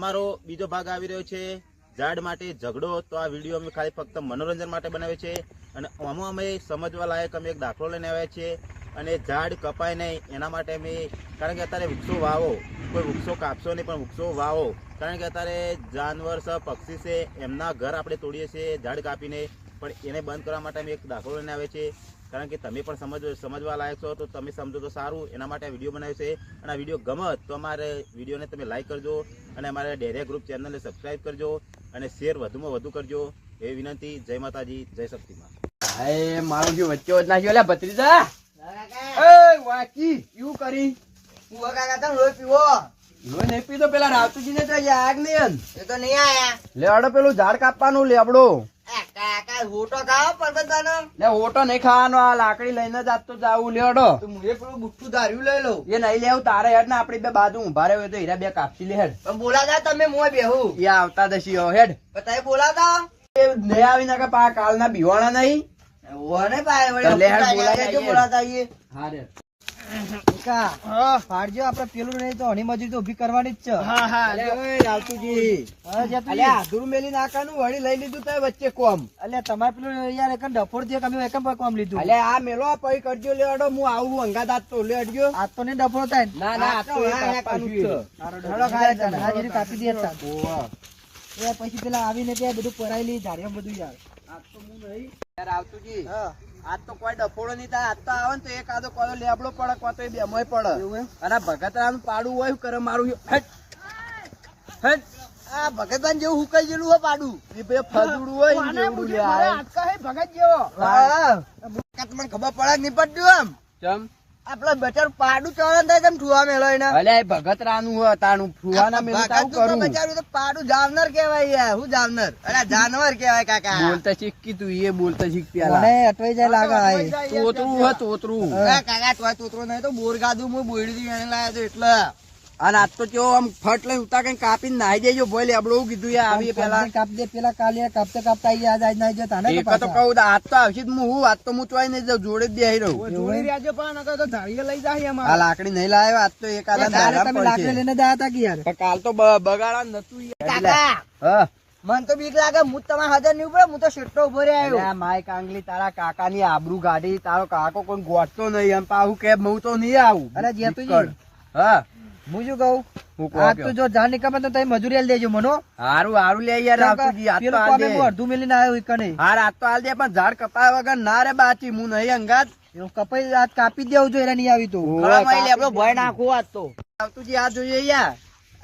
અમારો બીજો ભાગ આવી રહ્યો છે ઝાડ માટે ઝઘડો. તો આ વિડીયો અમે ખાલી ફક્ત મનોરંજન માટે બનાવ્યો છે અને આમાં અમે સમજવા લાયક અમે એક દાખલો લઈને આવ્યા છીએ. અને ઝાડ કપાય નહીં એના માટે અમે, કારણ કે અત્યારે વૃક્ષો વાવો, કોઈ વૃક્ષો કાપશો નહીં પણ વૃક્ષો વાવો. કારણ કે અત્યારે જાનવર છે, પક્ષી છે, એમના ઘર આપણે તોડીએ છીએ ઝાડ કાપીને. પણ એને બંધ કરવા માટે અમે એક દાખલો લઈને આવ્યા છીએ. કારણ કે તમે પણ સમજવા લાયક છો તો તમે સમજો તો સારું, એના માટે આ વિડીયો બનાવ્યો છે. અને આ વિડીયો ગમે તો અમારે વિડીયોને તમે લાઈક કરજો અને અમારા ડેરિયા ગ્રુપ ચેનલને સબસ્ક્રાઈબ કરજો અને શેર વધુમાં વધુ કરજો એવી વિનંતી. જય માતાજી, જય શક્તિમાં. મારું જે વચ્ચે વચ નાખ્યો લે ભત્રીજા. વાકી એવું કરી નહીં પીધો પેલા રાવતુજી ને આગ નહીં એ તો નહીં આયા. લેવડો પેલું ઝાડ કાપવાનું લેવડો કાકા હોટો ખાઓ પરબતવાનો. લે ઓટો નહીં ખાવાનો, આ લાકડી લઈને જ આજ તો જાવું લેવડો. તો મુએ પેલું બુટ્ટું ધાર્યું લઈ લઉં. એ નહીં લેવું તારે હેડ ને આપડી બે બાજુ ઉભા રહ્યો તો હીરા બે કાપસી લે હેડ. પણ બોલાતા તમે મોય બેહું. એ આવતા દશી હેડ તમે બોલાતા એ નહીં આવી નાખે પા કાલના બિવાણા નહીં. ઓને પાય તો લે હેડ બોલાતા બોલાતા આઈએ. હા રે ફાડજો આપડે પેલું નહીં તો હણી મજૂરી તો ઉભી કરવાની જ છે. રાવતુજી અધૂરું મેલી નાખાનું વળી લઈ લીધું તો વચ્ચે કોમ. એટલે તમારે પેલું યાર એક ડફોડ છે અમે એક કોમ લીધું. અલે આ મેલો પઈ કરજો લેડો હું આવું અંગાત આજ તો લેડજો. આ તો નહીં ડફોડ થાય ને. ના ના આ તો એક આપવાનું જ છે. ઢળો ખાય છે હાજરી કાપી દે એ પછી પેલા આવીને ત્યાં બધું પરાયેલી ધાર્યો બધું યાર. આજ તો હું નહીં યાર રાવતુજી આજ તો કોઈ ડફોડો નહીં થાય. આજ તો આવે ને તો એક આદો કોઈ લેબડો પડે કોઈ તો બેમોય પડે. અને ભગતરાનું પાડું હોય કરે મારું હટ હટ. આ ભગતભાઈ જેવું હુકાઈ ગયેલું હોય પાડું. એ બે ફદુડું હોય ને જેવડું લે આ ભગત જેવો. મને ખબર પડે નહીં પડ્યું આમ. ચમ આપડે બચારું પાડું ચવણ થાય તેમ ઠુવા મેલો એને. અલે ભગતરાનું હોય તાનું ફુવાના મેલું તારું કરું. બચારું તો પાડું જાવનર કેવાય યાર. હું જાવનર? અરે જાનવર કેવાય કાકા. બોલતા શીખ તું એ બોલતા શીખ પેલા. મને અટવાઈ જાય લાગે. તોતરું હોય તોતરું. કાકા તોય તોતરો નહીં તો બોર ગાધું હું બોયડી એને લાવ્યો તો એટલે. અને આજ તો કેવો આમ ફટ લઈને ઉતા કઈ કાપીને નાઈ દેજો બોલ એબડો કીધું યાર આવી પેલા કાપી દે પેલા કાલે કાપતા કાપતા આઈ આજ નાઈ જતા ને એક તો કહું આજ તો આવશે હું આજ તો હું ચોઈ નહીં જાઉં જોડે જ બેહી રહું. જોડી રાજો પણ નકર તો ધારીએ લઈ જાય અમાર. આ લાકડી નહીં લાવ્યો આજ તો એક આદા ધારા તમે લાકડી લઈને જા હતા કે યાર. કાલ તો બગાડા નતું કાકા હા મન તો બીક લાગે. હું તમારા હાજર નહીં ઉપડે. હું તો શેટો ઉભો રે આવ્યો. માય કાંગલી તારા કાકાની આબરૂ ગાડી તારો કાકો કોઈ ગોઠતો નહીં એમ પાહુ કે હું તો નહીં આવું. અરે જેતુજી હા હું શું કહું આજ તો જો જાણ નીકળે તો તમે મજૂરી આલ દેજો મનો. હારું હારું લે યાર રાવતુજી આજ તો આલ દે. અડધું મેલીને આવ્યો ઈ કને. હાર આજ તો આલ દે પણ ઝાડ કપાય વગર ના રે બાચી હું નહીં અંગાત. એવું કપાઈ આજ કાપી દેવું જો એરા નહીં આવી તો. ભય નાખો આજ તો. રાવતુજી આ જોઈએ યાર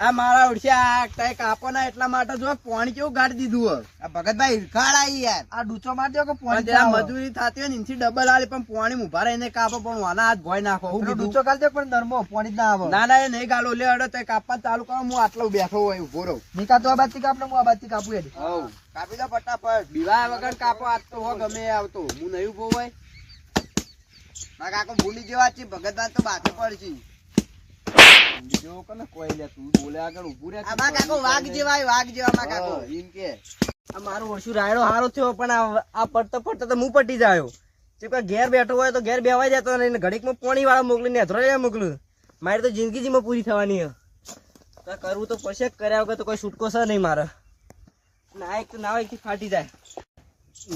આ મારા ઓળખ્યા કાપો ના એટલા માટે જો પાણી કેવું ગાડી દીધું. આ ભગતભાઈ ખાડા યાર. આ ડૂચો માર દો કે પાણી મજૂરી થતી હોય ને એનથી ડબલ આલે પણ પાણી ઉભા રહીને કાપો પણ વાના હાથ ભોય નાખો. હું કીધું ડૂચો કાલ દે પણ નરમો પાણી ના આવે. ના ના એ નહીં ગાલો લે અડો તો કાપવા ચાલુ કરો. હું આટલો બેઠો હોય ઉભો રહું. નિકા તો આ બાજથી કાપ ને હું આ બાજથી કાપું યાર. હવ કાપી દો ફટાફટ. બીવા વગર કાપો આજ તો હો ગમે આવતો હું નહીં ઉભો હોય. ના કાકો ભૂલી જેવા છે ભગતભાઈ તો બાથે પડશે. જો કને કોઈ લે તું બોલે આગળ ઉભું રહે. આમાં કાકો વાઘ જેવા વાઘ જેવા માં કાકો. એમ કે આ મારું ઓછું રાયડો હારો થયો પણ આ પડતો પડતો તો હું પટી જાયો. ઘેર બેઠો હોય તો ઘેર બેવાઈ જતો ને ઘડીકમાં પાણી વાળા મોકલીને અધરો મોકલું. મારી તો જિંદગી જીમાં પૂરી થવાની હે. કરવું તો પડશે. કર્યા વગર તો કોઈ છૂટકો છે નહીં મારે. ના એક તો ના એક ફાટી જાય.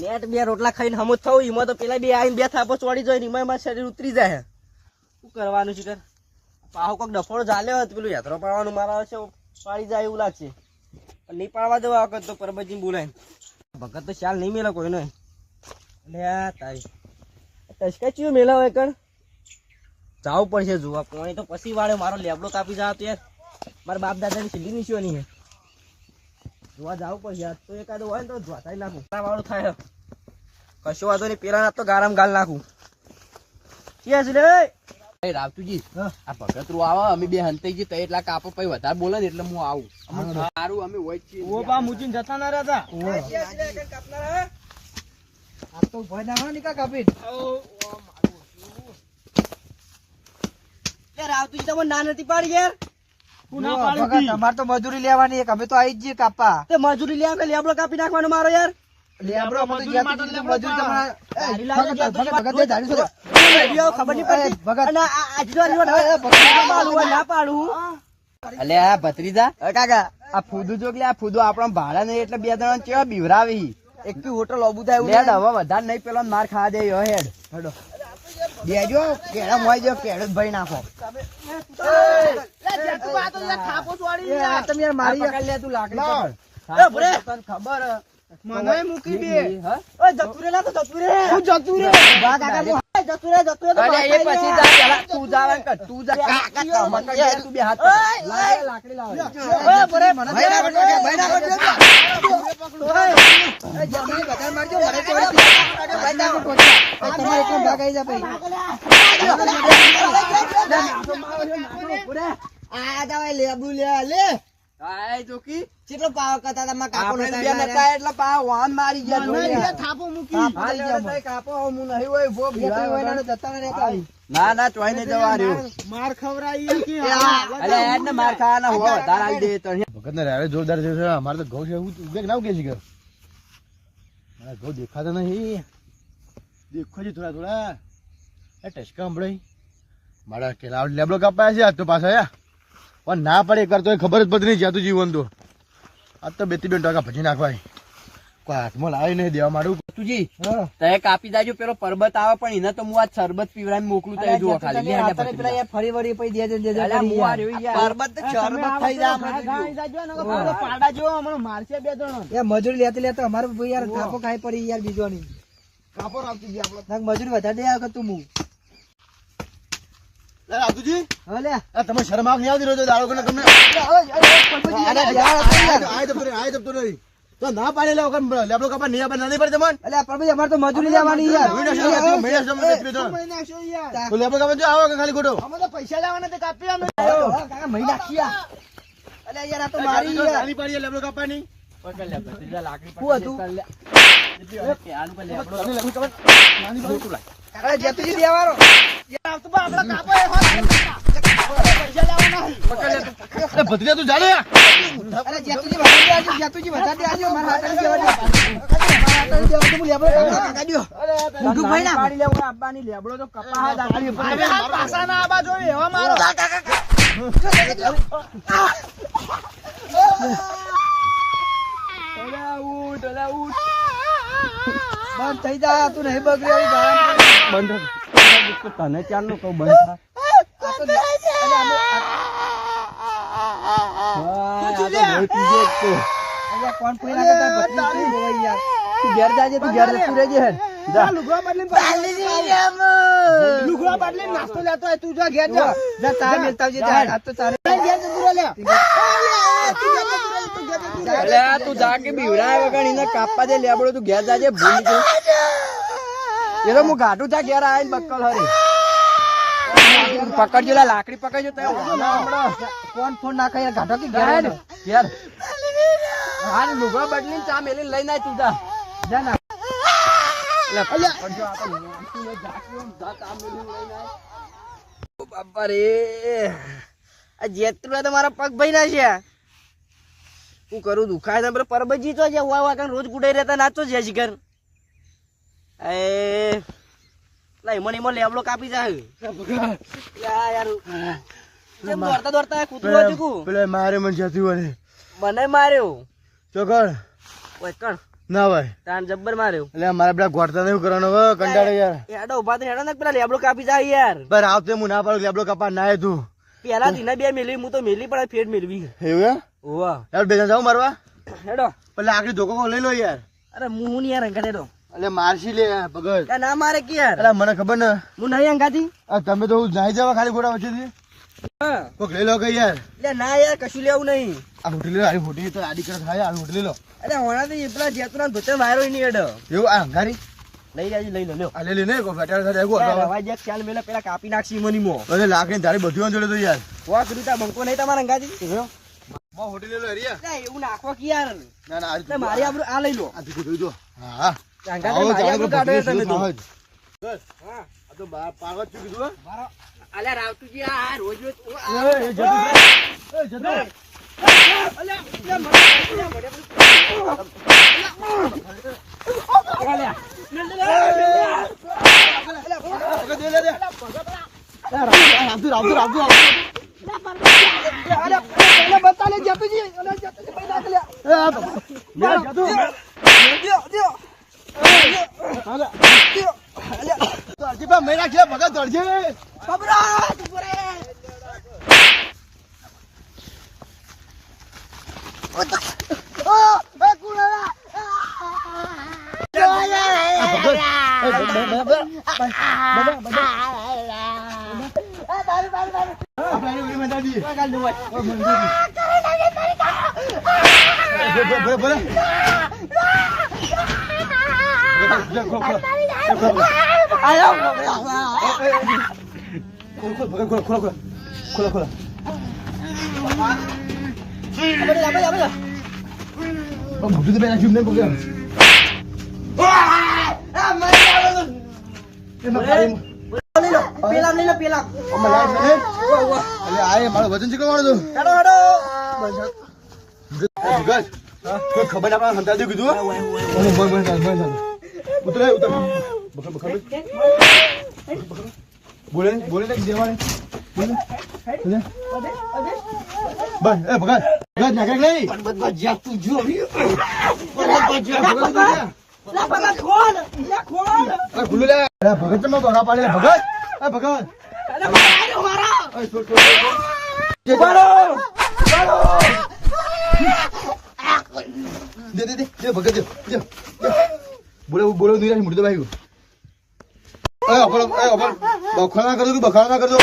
નેટ બે રોટલા ખાઈને હમું થવું એમાં તો પેલા બે આવીને બે થાપો ચોડી જાય એમાં મારું શરીર ઉતરી જાય. શું કરવાનું છે? પાહો કોઈક ડફોડો ચાલ્યો હોય તો પેલું યાત્રા પાડવાનું મારા છે પાડી જાય એવું લાગશે. નહીં પાડવા દેવા વખત તો પરબતજી બોલાય. ભગત તો ચાલ નહીં મેલા કોઈ નહીં. તારી ટચકા ચિયો મેલા હોય કણ જવું પડશે જોવા. પાણી તો પછી વાળે મારો લેબડો કાપી જાવ તો યાર. મારા બાપ દાદાની સીધી નીચવાની છે. જોવા જવું પડશે. તો એકાદો હોય ને તો જોતા નાખું વાળું થાય. કશો વાંધો નહીં. પેલા તો ગારામ ગાલ નાખું. ક્યાં છે રે રાવતુજી આ ભગતરું આવે અમે બે હંતાઈ જઈએ એટલા કાપો પછી વધારે બોલે ને એટલે હું આવું. સારું અમે હોય છીએ જતા ના રહેતા. આ તો ભય ના નીકા કાપી રાવતુજી તમને ના નથી પાડી યાર. તમારે તો મજૂરી લેવાની એક. અમે તો આવી જ જઈએ કાપવા. મજૂરી લેવા લેબડો કાપી નાખવાનો મારો યાર. લેબડો મજૂરી ખબર નહીં પડતી. અલે આ ભત્રીજા કાકા આ ફૂદું જો કે આ ફૂદું આપણા ભાડા નહીં એટલે બે જણા કેવા બીવરાવી એક બી હોટલ લોબુ થાય એવું લેડ નહીં. હવે વધારે નહીં પેલો માર ખાવા દે હેડ હેડો દેજો કેળા મોય જો કેળો જ ભાઈ નાખો આ તમે યાર મારી પકડ લે તું લાકડી લાવ. પકડ. એ ભરે. તને ખબર હે. મને મૂકી દે. હા? ઓય જતું રે લા તો જતું રે. હું જતું રે. બા કાકા તું હાય, જતું રે તો અરે વાત એ થાય પછી ને. જા પેલા તું જા વાંક કર. તું જા કાકા મકડ દે, તું બે હાથ પકડ. ઓય, લાકડી લાવ. ઓય ભરે મને ભાઈ ના કરજો, ભાઈ ના કરજો. એ જલ્દી વધારે મારજો મને ચોરી ભાઈ ના કરજો. તમારે એકલો ભાગ આવી જા ભાઈ. આ દાવા લેબુ લે. હાય જોકી કેટલો પાવ કરતા હતા કાપો આપણે બે નતા એટલે પા વાન મારી ગયા જોઈ. થાપો મૂકી કાપો હું નહીં હોય ઉભો જતા રહેતા ના ના ચોઈ ને જવા રહ્યો માર ખવરાઈ કે અલે યાર ને માર ખાવાના હોવા વધારે આલી દે તો ભગત ને રાડે જોરદાર છે અમારે તો ઘઉં છે એવું ઉગે ના ઉગે છે કે મારા ઘઉં દેખાતા નહીં દેખો છે થોડા થોડા એ ટચકા સંભળાઈ મારા કેલા લેબડો કાપાયા છે આજ તો પાછા આયા પણ ના પડે કરતો ખબર જ પડી નહીં જાતું જીવન તો આજ તો 2-3 ટકા ભજી નાખવાય કોઈ હાથમાં લાવી નહીં દેવા મારું તુજી તે કાપી દાજો પેલો પરબત આવે પણ એને તો હું આજ શરબત પીવડાવીને મોકલું તો જુઓ ખાલી લે લે પેલા ફરી વળી પઈ દે અલ્યા હું આ રહ્યો યાર પરબત શરબત થઈ જા પાડા જો હમણાં મારશે બે જણો એ મજૂરી લેતે લેતે અમારે ભાઈ યાર થાપો ખાઈ પડી યાર બીજો ની કાપો રાખતી જી આપણો મજૂરી વધારે દે આવ તું હું રાજુજી હા લે તમે શરમ આગ નહીં આવતી રોજો દાડો કે તમને આય દબતો નહીં તો ના પાડે લે વગર લેબડો કાપા નહીં આપે નહીં પડે તમને અલ્યા પરબજી અમારે તો મજૂરી લેવાની યાર તો લેબડો કાપા જો આવો કે ખાલી ખોટો પૈસા લેવાના તે કાપી અમે કાકા મહી નાખી અલ્યા યાર આ તો મારી યાર ખાલી પાડીએ લેબડો કાપવાની પકડ લે ભત્રીજા લાકડી શું હતું? આનું પર લેબડો અરે જેતુજી દેવાનો ભત્રીજા તું જાણે અરે જેતુજી વધારે દેજો જેતુજી વધારે દેજો મારા હાથે દેવા દે હાથે દેવા તો લેબડો કાકા દયો મોઢું ભાઈ ના પાડી લેવો આબાની લેબડો તો કપા દાખલી પાસા ના આબા જોઈ એવા મારો બંધ થઈ જા તું નહીં બગડી બંધ તને ચાલ નું કહું બંધ થા કોણ પૂરી ના કરતા ભત્રીજી બોય યાર તું ઘેર જાજે તું ઘેર તું રહેજે જા લુગડા બદલી નાસ્તો લેતો હોય તું જા ઘેર જા જા તાર મેલતા આવજે જા આ તો તારે ઘેર જતું રે અલે તું જા કે બીવડાય વગર એને કાપવા દે લેબડો તું ઘેર જાજે ભૂલ જો એ તો હું ગાઢું થા ઘેર આવીને બક્કલ હરી પકડજો લા લાકડી પકડજો તે કોણ ફોન નાખે યાર ઘાટો કે ઘેર ઘેર ઘેર હા લુગડા બદલીને ચા મેલીને લઈને આય તું જા જા ના લે પકડજો આ તો જા ચા મેલીને લઈને આય ઓ બાપા રે આ જેતરું તો મારા પગ ભાઈ ના છે હું કરું દુખાય ને બરો પરબજી તો જે હોય કાન રોજ ગુડાઈ રહેતા નાચો છે શિખર એ લા ઈમો લેબડો કાપી જાય યાર જેમ દોડતા દોડતા કૂતરો ચૂકુ પેલે મારે મન જતી વળે મને માર્યો ચોકડ ઓય કણ ના ભાઈ તાન જબ્બર માર્યો એટલે મારા પેલા ગોળતા નહીં કરવાનો હવે કંટાળે યાર એડો ઉભા થઈને હેડો ને પેલા લેબડો કાપી જાય યાર પર આવતે હું ના પાડું લેબડો કાપા ના તું પેલા દિને બે મેલવી હું તો મેલી પણ ફેર મેલવી એવું એમ ઓવા યાર બે જણ જાવ મારવા હેડો પેલા આખરી ધોકો લઈ લો યાર અરે હું નહીં યાર અંગા હેડો એટલે મારશી લે ભગત ના મારે કે યાર એટલે મને ખબર ને હું નહીં અંગાથી આ તમે તો જાય જવા ખાલી ગોળા વચ્ચેથી હા કોક લઈ લો કે યાર એટલે ના યાર કશું લેવું નહીં આ હોટલી લો આ હોટલી તો આડી કરે થાય આ હોટલી લો અરે હોણાથી પેલા જેતરા ધોતે માર્યો નહીં હેડો એવું આ અંગારી લઈ જાય લઈ લો લ્યો આ લે ને કો ફટાડ થાય ગો રવાજ એક ચાલ મેલે પેલા કાપી નાખશી મની મો અરે લાકડી તારી બધી જોડે તો યાર વા કૃતા બંકો નહીં તમારા અંગાથી મો હોટલી લો હરિયા એટલે એવું નાખો કે યાર ના ના એટલે મારી આબરૂ આ લઈ લો આ દીકરી જોઈ દો હા હા અંગાથી મારી આબરૂ કાઢો તમે તો હા હા આ તો બાર પાવત ચૂકી દો અલ્યા રાવતુજી આ રોજ રોજ એ જતો એ જતો બતા લે જેતુજી મેરા જાતું દરજી પા મેરા ખે ભગત દરજી ખોલા મોટું તો બે નાખ્યું નહીં પકડ પેલા નહીં લો પેલા મારું વજન ચીકવાનું હતું કોઈ ખબર ના પડે સંતા કીધું ઉતરે ઉતર બોલે બોલે દેવાને બોલે બસ એ ભગત ભગત નાખે નહીં તું જો ખુલ્લું લે ભગત માં બગા પાડે ભગત એ ભગત દે ભગત બોલે બોલે નહીં મોટું તો ભાઈ બખાડા ના કરજો બખાડા ના કરજો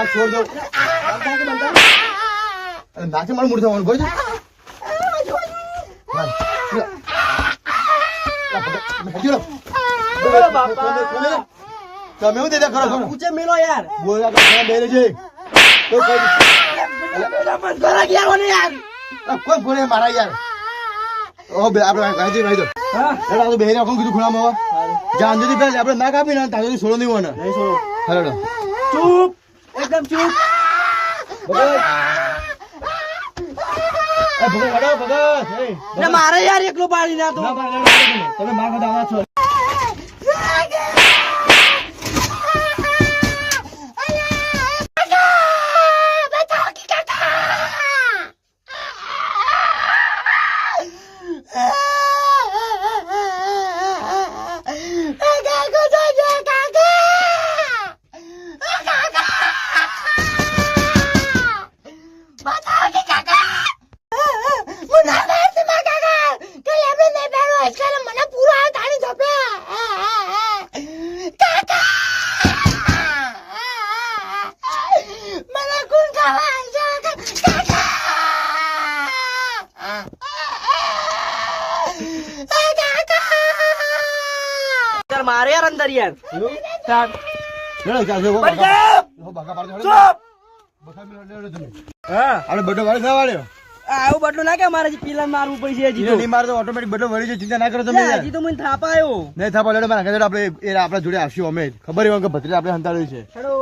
છોડ દો નાચે મારું મોટું થવાનું બોલ તમે હું દેતા કરો ઊંચે મેલો યાર બોલા બે છે કોઈ બોલે મારા યાર ઓ બે આપણે ગાજી ભાઈ તો એડા તો બેહરે આખું કીધું ખુણામાં જાન જદી પહેલા આપણે ના કાપી ના તાજો છોડો નહીં હોને નહીં છોડો હરડો ચૂપ એકદમ ચૂપ ભગત હડો ભગત મારે યાર એકલો પાડી ના તો તમે માર ખાતા છો મારે યાર અંદર યાર ચાલ લેડો ચાલજો હો બાગા પાડજો ચૂપ બખા મેલો લેડો તમે હા આપણે બડો વાળી ના વાળ્યો આવું બટલું ના કે મારે પીલા મારવું પડશે હજી તો નહીં માર તો ઓટોમેટિક બડો વળી છે ચિંતા ના કરો તમે હજી તો મને થાપ આવ્યો નહીં થાપા લેડો મારા ઘરે આપણે એ આપણા જોડે આવશું અમે ખબર હોય કે ભત્રી આપણે હંતાડ્યું છે હેલો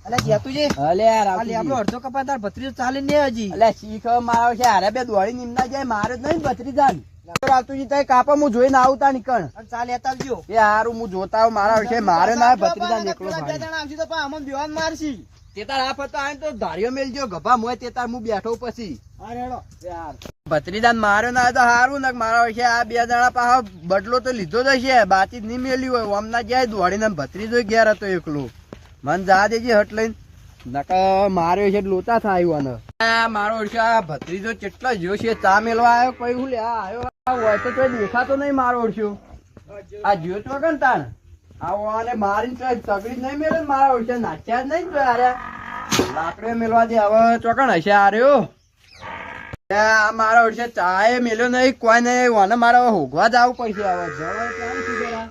અલે જીતુજી અલે યાર આપણો અડધો કપાતાર ભત્રીજો ચાલે ને હજી અલે શીખ મારો છે હારે બે દોડી નિમના જાય મારે જ નહીં ભત્રીજાન રાતુજી તઈ કાપા હું જોઈને આવતા નીકળ ચાલ લેતા આવજો એ હારું હું જોતા આવું મારા વિશે મારે ના ભત્રીજાન એકલો ભાઈ આવજી તો અમન બેવાન મારસી તેતાર આ ફતો આય તો ધાર્યો મેલજો ગભા મોય તેતાર હું બેઠો પછી અરે હેડો યાર ભત્રીજાન માર્યો ના તો હારું ને મારા વિશે આ બે જણા પાછા બદલો તો લીધો જ હશે બાતી નહીં મેલી હોય ઓમના જાય દોડીને ભત્રીજો ઘેર હતો એકલો મન જા દેજે હટ લઈને નકા માર્યો છે લોચા થાય મારો ઓળખ્યો ભત્રીજો કેટલો જ્યો છે ચા મેલવા આવ્યો કઈ હું લે આવ્યો હોય તો કોઈ દેખાતો નહીં મારો ઓળખ્યો આ જ્યો તો કન તાણ આવો અને મારીને તો તગડી નહીં મેળે મારા ઓળખ્યા નાચ્યા જ નહીં તો યાર લાકડે મેલવા દે હવે ચોકણ હશે આર્યો આ મારા ઓળખ્યા ચાએ મેલ્યો નહીં કોઈ નહીં વાને મારે હોગવા જવું પડશે હવે જવા ક્યાં સુધેરા